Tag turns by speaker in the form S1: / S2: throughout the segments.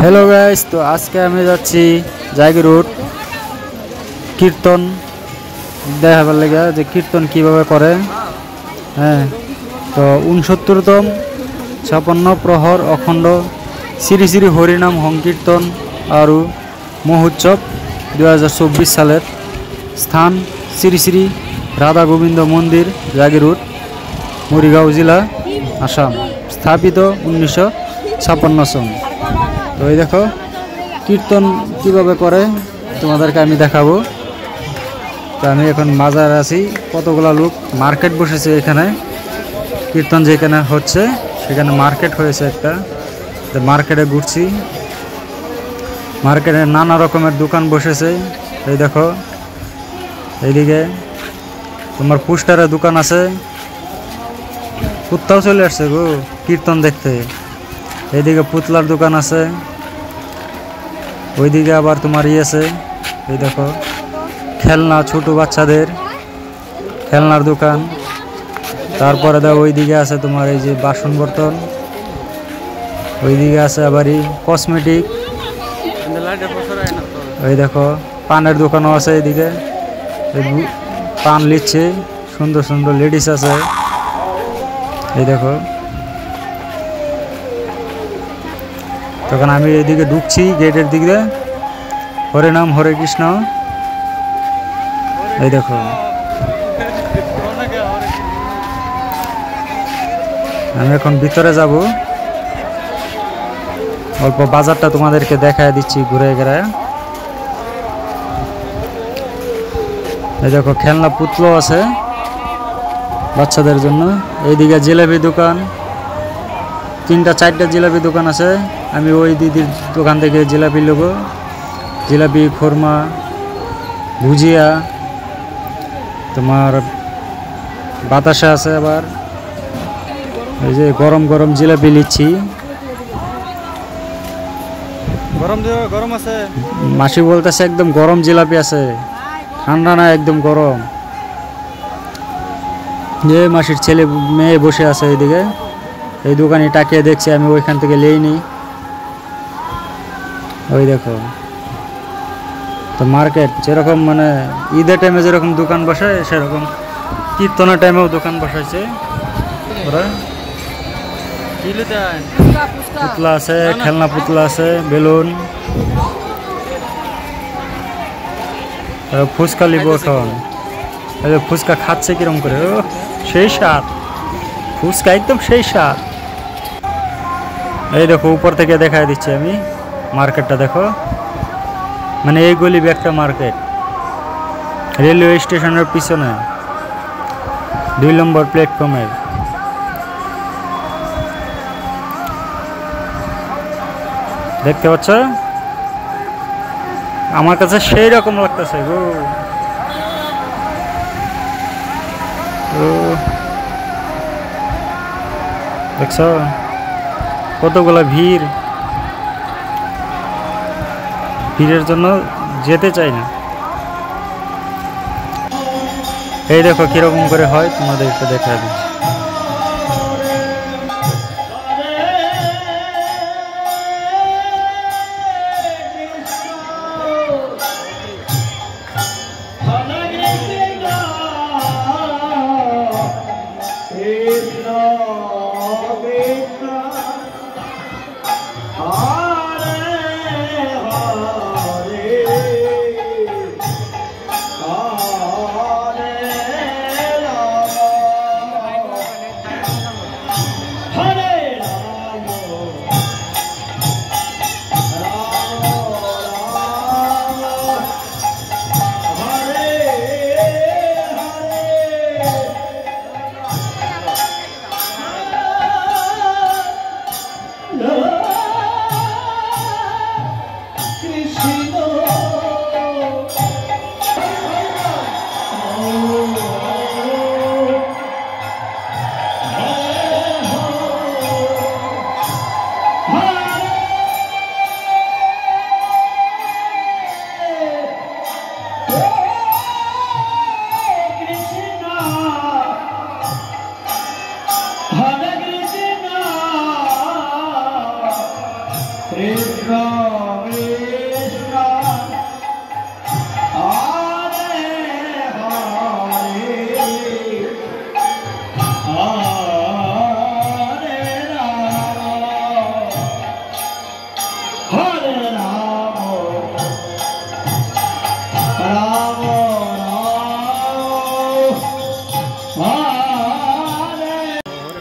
S1: Hello guys, তো আজকে আমি যাচ্ছি জায়গি রোড কীর্তন দেখাবার লেগে যে কীর্তন কিভাবে করে। হ্যাঁ, তো 69তম 56 প্রহর অখণ্ড শ্রী শ্রী হরিনাম সংকীর্তন আর মহোৎসব 2024 সালের স্থান শ্রী শ্রী রাধা গোবিন্দ মন্দির, জায়গি রোড, মরিগাঁও জেলা, আসাম। স্থাপিত 1956 সন। তো এই দেখো কীর্তন কিভাবে করে তোমাদেরকে আমি দেখাবো। তো আমি এখন বাজারে আছি, কতগুলা লোক মার্কেট বসেছে এখানে। কীর্তন যেখানে হচ্ছে সেখানে মার্কেট হয়েছে একটা, তো মার্কেটে ঘুরছি। মার্কেটে নানা রকমের দোকান বসেছে। এই দেখো এইদিকে তোমার পোস্টারের দোকান আছে। কুত্তাও চলে আসছে গো কীর্তন দেখতে। এইদিকে পুতলার দোকান আছে, ওইদিকে আবার তোমার আছে, এই দেখো খেলনা, ছোট বাচ্চাদের খেলনার দোকান। তারপরে দেখো ওইদিকে আছে তোমার এই যে বাসন বর্তন, ওইদিকে আছে আবার কসমেটিক। ওই দেখো পানের দোকানও আছে, এইদিকে পান লিচ্ছে, সুন্দর সুন্দর লেডিস আছে। এই দেখো, তখন আমি এইদিকে ঢুকছি গেটের দিকে। হরে নাম হরে কৃষ্ণ। এই দেখো আমি এখন ভিতরে যাব, অল্প বাজারটা তোমাদেরকে দেখায় দিচ্ছি ঘুরে ঘুরে। এই দেখো খেলনা পুতলো আছে বাচ্চাদের জন্য। এইদিকে জিলাপি দোকান, 3-4টা জিলাপি দোকান আছে। আমি ওই দিদির দোকান থেকে জিলাপি নেব, জিলাপি, খুরমা, ভুজিয়া, তোমার বাতাসা আছে। আবার এই যে গরম গরম জিলাপি নিচ্ছি। গরম আছে, মাসি বলতেছে একদম গরম জিলাপি আছে, ঠান্ডা না, একদম গরম। যে মাসির ছেলে মেয়ে বসে আছে এইদিকে, এই দোকানে তাকিয়ে দেখছি, আমি ওইখান থেকে লেই নি। ওই দেখো তো মার্কেট যেরকম মানে ঈদের টাইমে যেরকম দোকান বসায়, সেরকম কীর্তনের টাইমেও দোকান বসাইছে ওরা। পুতলা আছে, খেলনা পুতলা আছে, বেলুন, ফুচকা লিব এখন। ফুচকা খাচ্ছে কিরম করে, ও সেই স্বাদ ফুচকা, একদম সেই স্বাদ। এই দেখো উপর থেকে দেখায় দিচ্ছি আমি মার্কেটটা। দেখো মানে এই গলি একটা মার্কেট, রেলওয়ে স্টেশনের পিছনে 2 নম্বর প্ল্যাটফর্মের। দেখতে পাচ্ছ, আমার কাছে সেই রকম লাগতেছে গো। দেখছ কতগুলা ভিড়, ভিড়ের জন্য যেতে চাই না। এই দেখো কিরকম করে হয়, তোমাদেরকে দেখা দিচ্ছি।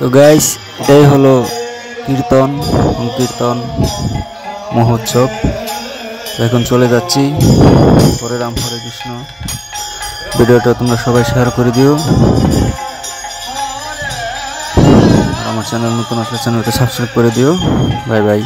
S1: তো গাইস, এটাই হলো কীর্তন সংকীর্তন মহোৎসব। এখন চলে যাচ্ছি। হরে রাম হরে কৃষ্ণ। ভিডিওটা তোমরা সবাই শেয়ার করে দিও। আর আমার চ্যানেল নতুন আসলে চ্যানেলটা সাবস্ক্রাইব করে দিও। Bye bye.